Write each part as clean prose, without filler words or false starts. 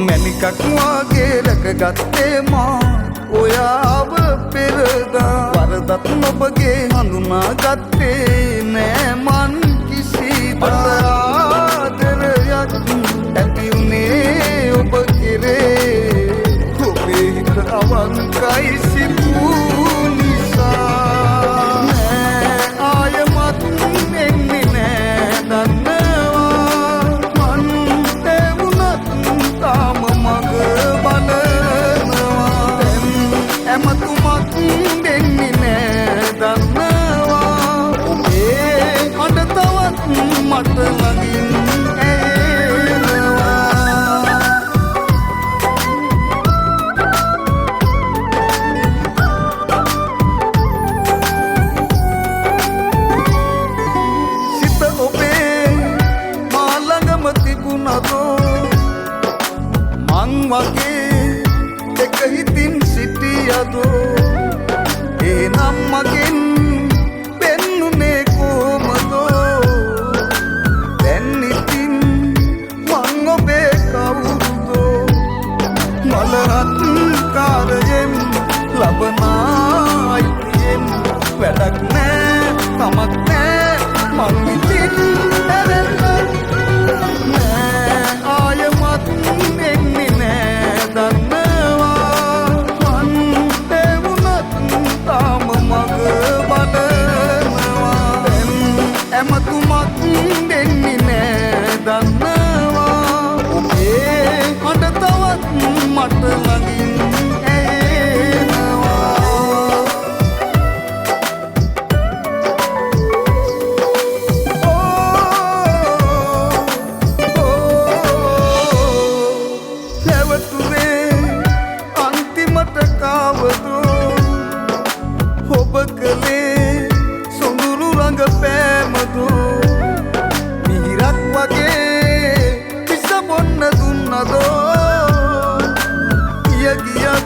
මැණිකක් වාගේ රැකගත්තේ මා ඔයාව පෙරදා වරදත් ඔබගේ හඳුනාගත්තේ නෑ මන් කිසිදා ආදරයක් ඇති වුණේ ඔබ කෙරේ ඔබේ හිත අවංකයි සිතූ නිසා නෑ ආයමත් එන්නේ නෑ දන්නවා මන් එවුනත් තාම මග බලනවා ඇමතුමක් දෙන්නේ නෑ දන්නවා ඔබේ හඬ තවත් මට ළඟින් ඇහෙනවා සිත ඔබේ මා ළඟම තිබුණදෝ මං වගේ එක හිතින් සිටියදෝ එනම් මගෙන් පෙන්නුනේ කොහොමදෝ දැන් ඉතින් මං ඔබේ කවුරුදෝ මලරත් කාරයෙන් ලබනා අයිතියෙන් වැඩක් නෑ කමක් නෑ මං ඉතින් ඇරෙන්න නෑ ආයමත් එන්නේ නෑ දන්නවා මන් එවුනත් තාම මග බලනවා ඇමතුමක් දෙන්නේ නෑ දන්නවා ඔබේ හඬ තවත් මට ළඟින් ඇහෙනවා නැවතුනේ අන්තිමට කාවදෝ ඔබ කලේ සොඳුරු රඟ පෑමදෝ මිහිරක් වගේ පිස බොන්න දුන්නදෝ කිය ගියත්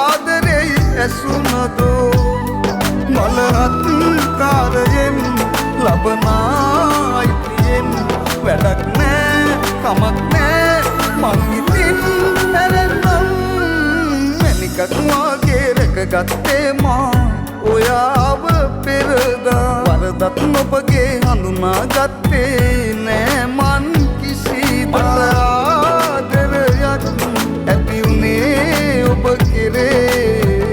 ආදරෙයි ඇසුනදෝ මලරත් කාරයෙන් ලබනා අයිතියෙන් වැඩක් නෑ කමක් නෑ මං ඉතින් ඇරෙන්නම් මැණිකක් වාගේ රැකගත්තේ මා ඔයාව පෙරදා වරදත් ඔබගේ හඳුනාගත්තේ නෑ මන් කිසිදා ආදරයක් ඇති වුණේ ඔබ කෙරේ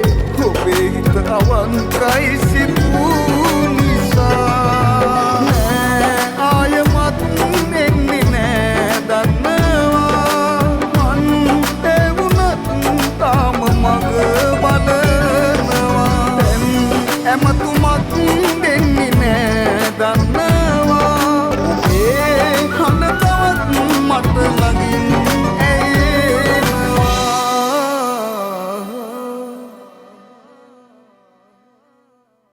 ඔබේ හිත අවංකයි